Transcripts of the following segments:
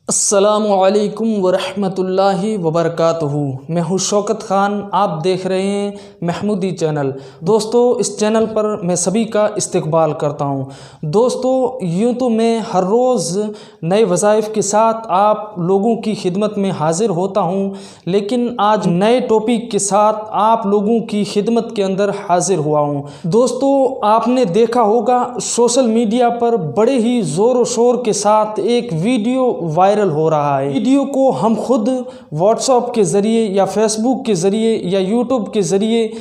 अस्सलामुअलैकुम वरहमतुल्लाहि वबरकातुहू। मैं हूँ शौकत ख़ान, आप देख रहे हैं महमूदी चैनल। दोस्तों, इस चैनल पर मैं सभी का इस्तकबाल करता हूँ। दोस्तों, यूँ तो मैं हर रोज़ नए वज़ाइफ के साथ आप लोगों की खिदमत में हाज़िर होता हूँ, लेकिन आज नए टॉपिक के साथ आप लोगों की खिदमत के अंदर हाज़िर हुआ हूँ। दोस्तों, आपने देखा होगा सोशल मीडिया पर बड़े ही ज़ोर व शोर के साथ एक वीडियो वायरल हो रहा है। वीडियो को हम खुद व्हाट्सएप के ज़रिए या फेसबुक के ज़रिए या यूट्यूब के ज़रिए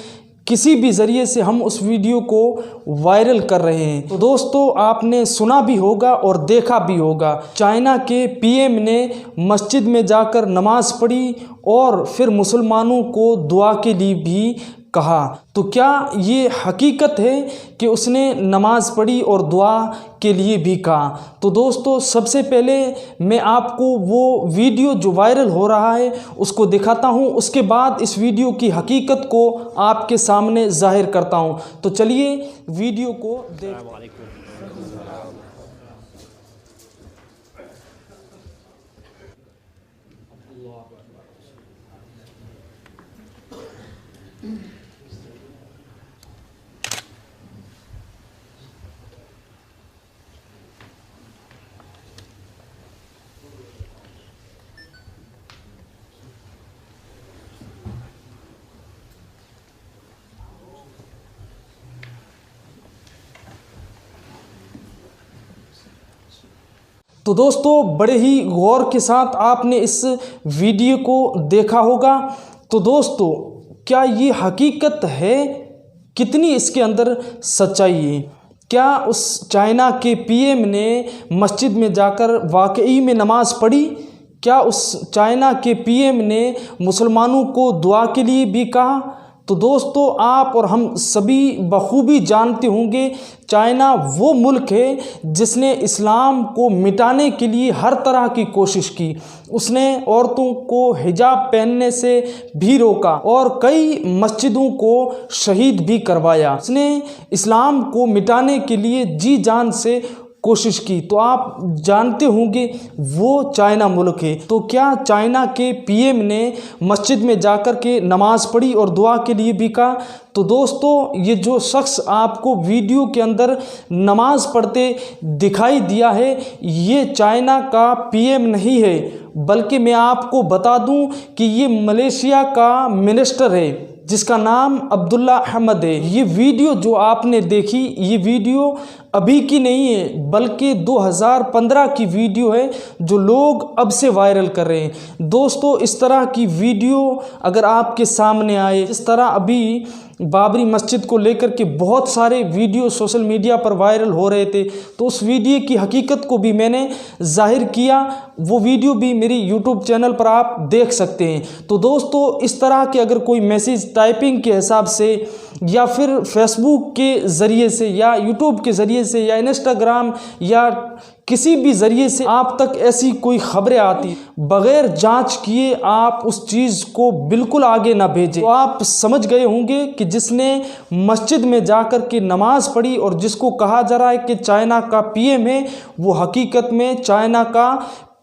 किसी भी ज़रिए से हम उस वीडियो को वायरल कर रहे हैं। तो दोस्तों, आपने सुना भी होगा और देखा भी होगा, चाइना के पीएम ने मस्जिद में जाकर नमाज़ पढ़ी और फिर मुसलमानों को दुआ के लिए भी कहा। तो क्या ये हकीकत है कि उसने नमाज़ पढ़ी और दुआ के लिए भी कहा? तो दोस्तों, सबसे पहले मैं आपको वो वीडियो जो वायरल हो रहा है उसको दिखाता हूँ, उसके बाद इस वीडियो की हकीकत को आपके सामने जाहिर करता हूँ। तो चलिए वीडियो को देखते हैं। तो दोस्तों, बड़े ही गौर के साथ आपने इस वीडियो को देखा होगा। तो दोस्तों, क्या ये हकीकत है? कितनी इसके अंदर सच्चाई है? क्या उस चाइना के पीएम ने मस्जिद में जाकर वाकई में नमाज़ पढ़ी? क्या उस चाइना के पीएम ने मुसलमानों को दुआ के लिए भी कहा? तो दोस्तों, आप और हम सभी बखूबी जानते होंगे, चाइना वो मुल्क है जिसने इस्लाम को मिटाने के लिए हर तरह की कोशिश की। उसने औरतों को हिजाब पहनने से भी रोका और कई मस्जिदों को शहीद भी करवाया। उसने इस्लाम को मिटाने के लिए जी जान से कोशिश की। तो आप जानते होंगे वो चाइना मुल्क है। तो क्या चाइना के पीएम ने मस्जिद में जाकर के नमाज़ पढ़ी और दुआ के लिए भी कहा? तो दोस्तों, ये जो शख्स आपको वीडियो के अंदर नमाज़ पढ़ते दिखाई दिया है, ये चाइना का पीएम नहीं है, बल्कि मैं आपको बता दूं कि ये मलेशिया का मिनिस्टर है जिसका नाम अब्दुल्ला अहमद है। ये वीडियो जो आपने देखी, ये वीडियो अभी की नहीं है, बल्कि 2015 की वीडियो है जो लोग अब से वायरल कर रहे हैं। दोस्तों, इस तरह की वीडियो अगर आपके सामने आए, इस तरह अभी बाबरी मस्जिद को लेकर के बहुत सारे वीडियो सोशल मीडिया पर वायरल हो रहे थे, तो उस वीडियो की हकीकत को भी मैंने जाहिर किया। वो वीडियो भी मेरी यूट्यूब चैनल पर आप देख सकते हैं। तो दोस्तों, इस तरह के अगर कोई मैसेज टाइपिंग के हिसाब से या फिर फेसबुक के ज़रिए से या यूट्यूब के ज़रिए से या इंस्टाग्राम या किसी भी ज़रिए से आप तक ऐसी कोई खबरें आती, बग़ैर जांच किए आप उस चीज़ को बिल्कुल आगे ना भेजें। तो आप समझ गए होंगे कि जिसने मस्जिद में जाकर के नमाज़ पढ़ी और जिसको कहा जा रहा है कि चाइना का पीएम है, वो हकीकत में चाइना का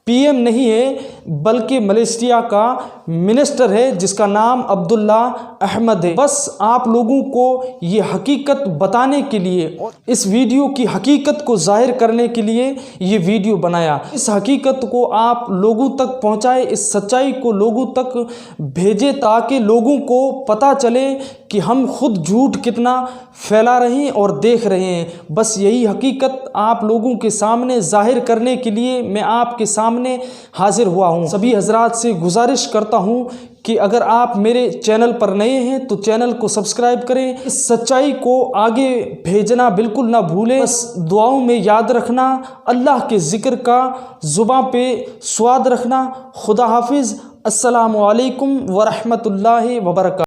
पीएम नहीं है, बल्कि मलेशिया का मिनिस्टर है जिसका नाम अब्दुल्ला अहमद है। बस आप लोगों को ये हकीकत बताने के लिए और इस वीडियो की हकीकत को जाहिर करने के लिए ये वीडियो बनाया। इस हकीकत को आप लोगों तक पहुंचाए, इस सच्चाई को लोगों तक भेजे, ताकि लोगों को पता चले कि हम खुद झूठ कितना फैला रहे हैं और देख रहे हैं। बस यही हकीकत आप लोगों के सामने जाहिर करने के लिए मैं आपके सामने हाजिर हुआ हूँ। सभी हजरात से गुजारिश करता हूँ कि अगर आप मेरे चैनल पर नए हैं तो चैनल को सब्सक्राइब करें। इस सच्चाई को आगे भेजना बिल्कुल ना भूलें। बस दुआओं में याद रखना, अल्लाह के ज़िक्र का ज़ुबान पे स्वाद रखना। खुदा हाफिज़। अस्सलामु अलैकुम वरहमतुल्लाहि वबरकातुहू।